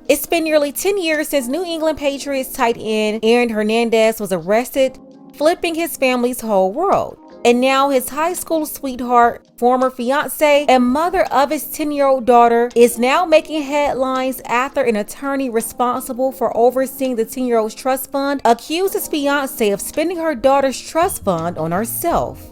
It's been nearly 10 years since New England Patriots tight end Aaron Hernandez was arrested, flipping his family's whole world. And now his high school sweetheart, former fiance, and mother of his 10-year-old daughter is now making headlines after an attorney responsible for overseeing the 10-year-old's trust fund accused his fiance of spending her daughter's trust fund on herself.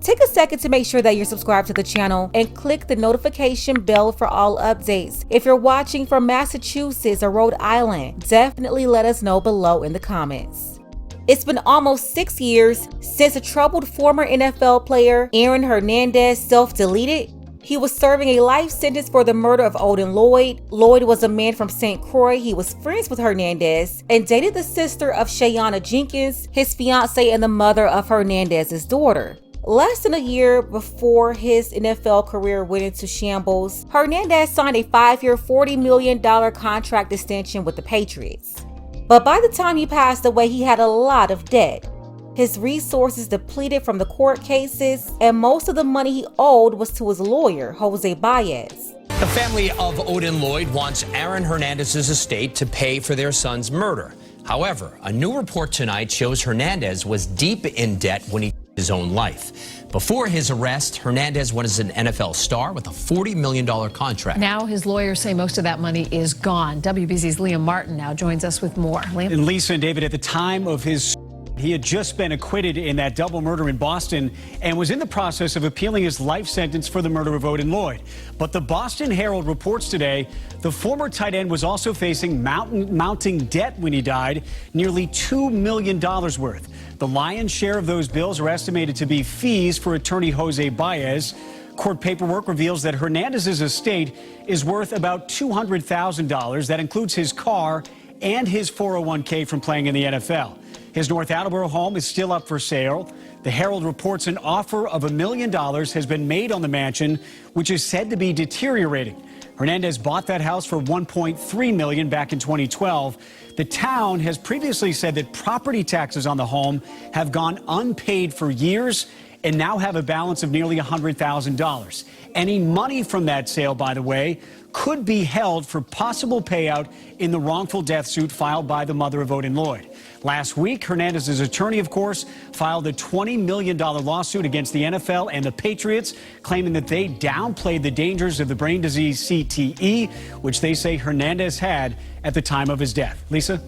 Take a second to make sure that you're subscribed to the channel and click the notification bell for all updates. If you're watching from Massachusetts or Rhode Island, definitely let us know below in the comments. It's been almost 6 years since a troubled former NFL player, Aaron Hernandez, self-deleted. He was serving a life sentence for the murder of Odin Lloyd. Lloyd was a man from St. Croix. He was friends with Hernandez and dated the sister of Shayana Jenkins, his fiance and the mother of Hernandez's daughter. Less than a year before his NFL career went into shambles, Hernandez signed a 5-year, $40 million contract extension with the Patriots. But by the time he passed away, he had a lot of debt. His resources depleted from the court cases, and most of the money he owed was to his lawyer, Jose Baez. The family of Odin Lloyd wants Aaron Hernandez's estate to pay for their son's murder. However, a new report tonight shows Hernandez was deep in debt when he took his own life. Before his arrest, Hernandez was an NFL star with a $40 million contract. Now his lawyers say most of that money is gone. WBZ's Liam Martin now joins us with more. Liam? And Lisa and David, at the time of he had just been acquitted in that double murder in Boston and was in the process of appealing his life sentence for the murder of Odin Lloyd. But the Boston Herald reports today the former tight end was also facing mounting debt when he died, nearly $2 million worth. The lion's share of those bills are estimated to be fees for attorney Jose Baez. Court paperwork reveals that Hernandez's estate is worth about $200,000. That includes his car and his 401k from playing in the NFL. His North Attleboro home is still up for sale. The Herald reports an offer of $1 million has been made on the mansion, which is said to be deteriorating. Hernandez bought that house for $1.3 million back in 2012. The town has previously said that property taxes on the home have gone unpaid for years and now have a balance of nearly $100,000. Any money from that sale, by the way, could be held for possible payout in the wrongful death suit filed by the mother of Odin Lloyd. Last week, Hernandez's attorney, of course, filed a $20 million lawsuit against the NFL and the Patriots, claiming that they downplayed the dangers of the brain disease CTE, which they say Hernandez had at the time of his death. Lisa?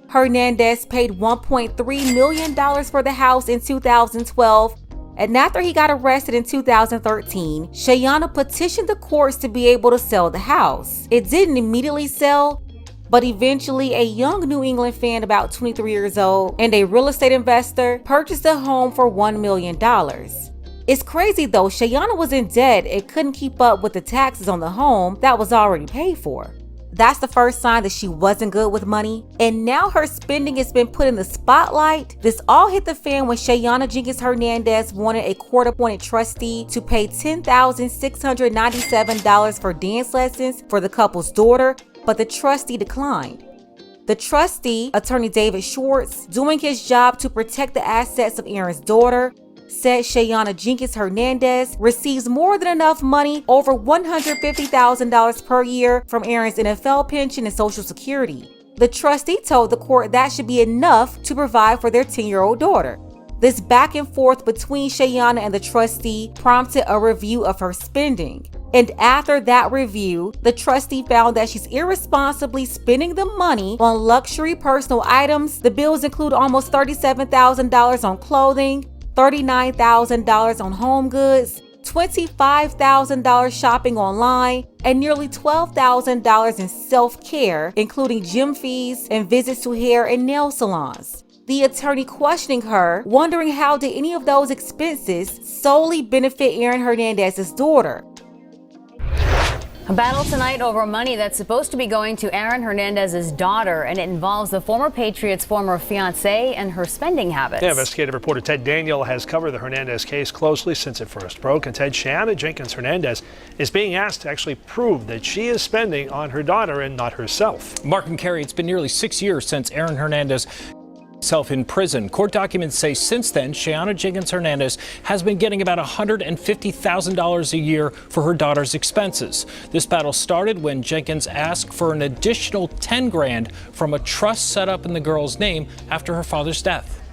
Hernandez paid $1.3 million for the house in 2012. And after he got arrested in 2013, Shayana petitioned the courts to be able to sell the house. It didn't immediately sell, but eventually a young New England fan about 23 years old and a real estate investor purchased the home for $1 million. It's crazy though, Shayana was in debt and couldn't keep up with the taxes on the home that was already paid for. That's the first sign that she wasn't good with money. And now her spending has been put in the spotlight. This all hit the fan when Shayana Jenkins Hernandez wanted a court-appointed trustee to pay $10,697 for dance lessons for the couple's daughter, but the trustee declined. The trustee, attorney David Schwartz, doing his job to protect the assets of Aaron's daughter, said Shayana Jenkins Hernandez receives more than enough money, over $150,000 per year, from Aaron's NFL pension and Social Security. The trustee told the court that should be enough to provide for their 10-year-old daughter. This back and forth between Shayana and the trustee prompted a review of her spending. And after that review, the trustee found that she's irresponsibly spending the money on luxury personal items. The bills include almost $37,000 on clothing, $39,000 on home goods, $25,000 shopping online, and nearly $12,000 in self-care, including gym fees and visits to hair and nail salons. The attorney questioning her, wondering how did any of those expenses solely benefit Aaron Hernandez's daughter. A battle tonight over money that's supposed to be going to Aaron Hernandez's daughter, and it involves the former Patriots' former fiancée and her spending habits. Yeah, investigative reporter Ted Daniel has covered the Hernandez case closely since it first broke, and Ted, Shayana Jenkins Hernandez is being asked to actually prove that she is spending on her daughter and not herself. Mark and Carrie, it's been nearly 6 years since Aaron Hernandez Herself in prison. Court documents say since then, Shayana Jenkins Hernandez has been getting about $150,000 a year for her daughter's expenses. This battle started when Jenkins asked for an additional $10 grand from a trust set up in the girl's name after her father's death.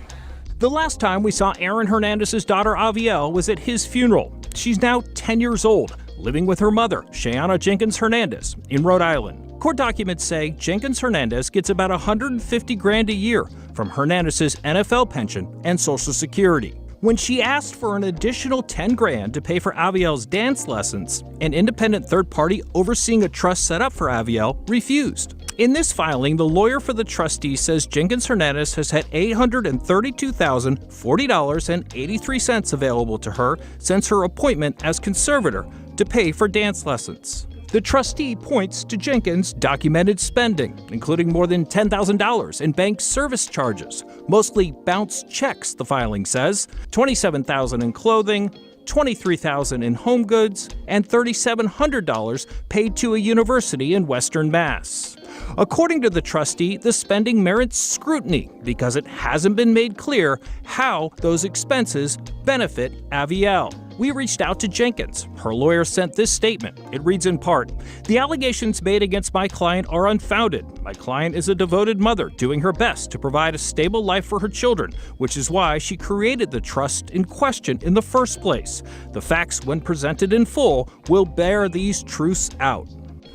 The last time we saw Aaron Hernandez's daughter Avielle was at his funeral. She's now 10 years old, living with her mother, Shayana Jenkins Hernandez, in Rhode Island. Court documents say Jenkins Hernandez gets about $150 grand a year from Hernandez's NFL pension and Social Security. When she asked for an additional $10 grand to pay for Avielle's dance lessons, an independent third party overseeing a trust set up for Avielle refused. In this filing, the lawyer for the trustee says Jenkins Hernandez has had $832,040.83 available to her since her appointment as conservator to pay for dance lessons. The trustee points to Jenkins' documented spending, including more than $10,000 in bank service charges, mostly bounced checks, the filing says, $27,000 in clothing, $23,000 in home goods, and $3,700 paid to a university in Western Mass. According to the trustee, the spending merits scrutiny because it hasn't been made clear how those expenses benefit Avielle. We reached out to Jenkins. Her lawyer sent this statement. It reads in part, "The allegations made against my client are unfounded. My client is a devoted mother doing her best to provide a stable life for her children, which is why she created the trust in question in the first place. The facts, when presented in full, will bear these truths out."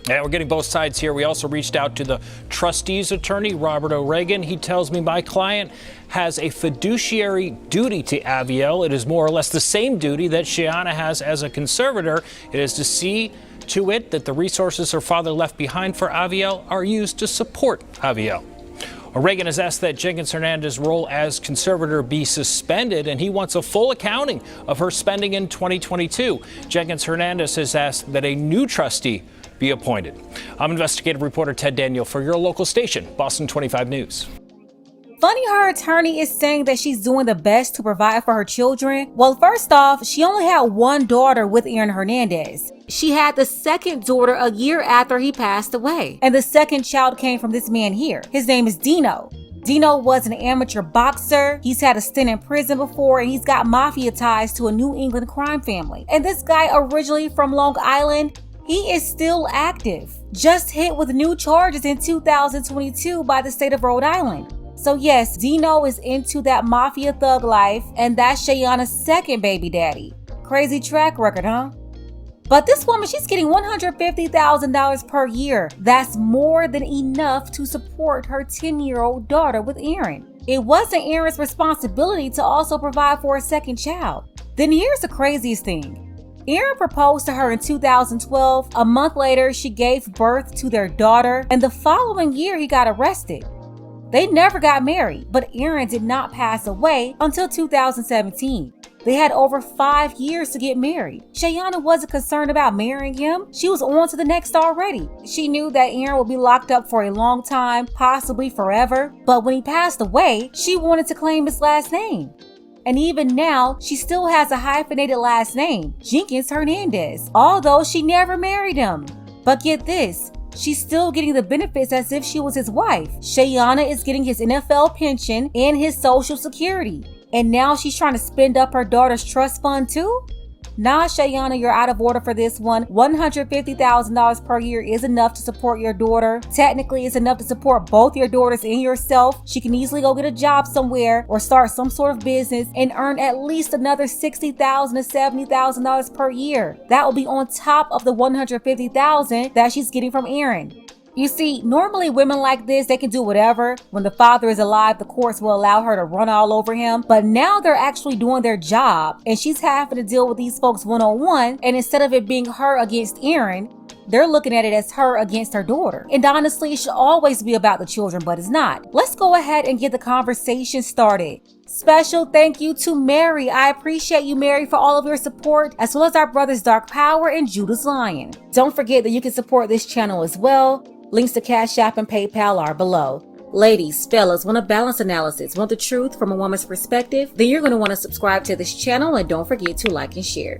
Yeah, we're getting both sides here. We also reached out to the trustee's attorney, Robert O'Regan. He tells me my client has a fiduciary duty to Avielle. It is more or less the same duty that Shayana has as a conservator. It is to see to it that the resources her father left behind for Avielle are used to support Avielle. O'Regan has asked that Jenkins Hernandez's role as conservator be suspended, and he wants a full accounting of her spending in 2022. Jenkins Hernandez has asked that a new trustee be appointed. I'm investigative reporter Ted Daniel for your local station, Boston 25 News. Funny her attorney is saying that she's doing the best to provide for her children. Well, first off, she only had one daughter with Aaron Hernandez. She had the second daughter a year after he passed away. And the second child came from this man here. His name is Dino. Dino was an amateur boxer. He's had a stint in prison before, and he's got mafia ties to a New England crime family. And this guy, originally from Long Island, he is still active. Just hit with new charges in 2022 by the state of Rhode Island. So yes, Dino is into that mafia thug life, and that's Shayana's second baby daddy. Crazy track record, huh? But this woman, she's getting $150,000 per year. That's more than enough to support her 10-year-old daughter with Aaron. It wasn't Aaron's responsibility to also provide for a second child. Then here's the craziest thing. Aaron proposed to her in 2012. A month later, she gave birth to their daughter, and the following year, he got arrested. They never got married, but Aaron did not pass away until 2017. They had over 5 years to get married. Shayana wasn't concerned about marrying him. She was on to the next already. She knew that Aaron would be locked up for a long time, possibly forever. But when he passed away, she wanted to claim his last name. And even now, she still has a hyphenated last name, Jenkins Hernandez, although she never married him. But get this, she's still getting the benefits as if she was his wife. Shayana is getting his NFL pension and his Social Security. And now she's trying to spend up her daughter's trust fund too? Nah, Shayana, you're out of order for this one. $150,000 per year is enough to support your daughter. Technically, it's enough to support both your daughters and yourself. She can easily go get a job somewhere or start some sort of business and earn at least another $60,000 to $70,000 per year. That will be on top of the $150,000 that she's getting from Aaron. You see, normally women like this, they can do whatever. When the father is alive, the courts will allow her to run all over him. But now they're actually doing their job, and she's having to deal with these folks one-on-one. And instead of it being her against Aaron, they're looking at it as her against her daughter. And honestly, it should always be about the children, but it's not. Let's go ahead and get the conversation started. Special thank you to Mary. I appreciate you, Mary, for all of your support, as well as our brothers Dark Power and Judas Lion. Don't forget that you can support this channel as well. Links to Cash App and PayPal are below. Ladies, fellas, want a balanced analysis, want the truth from a woman's perspective? Then you're going to want to subscribe to this channel, and don't forget to like and share.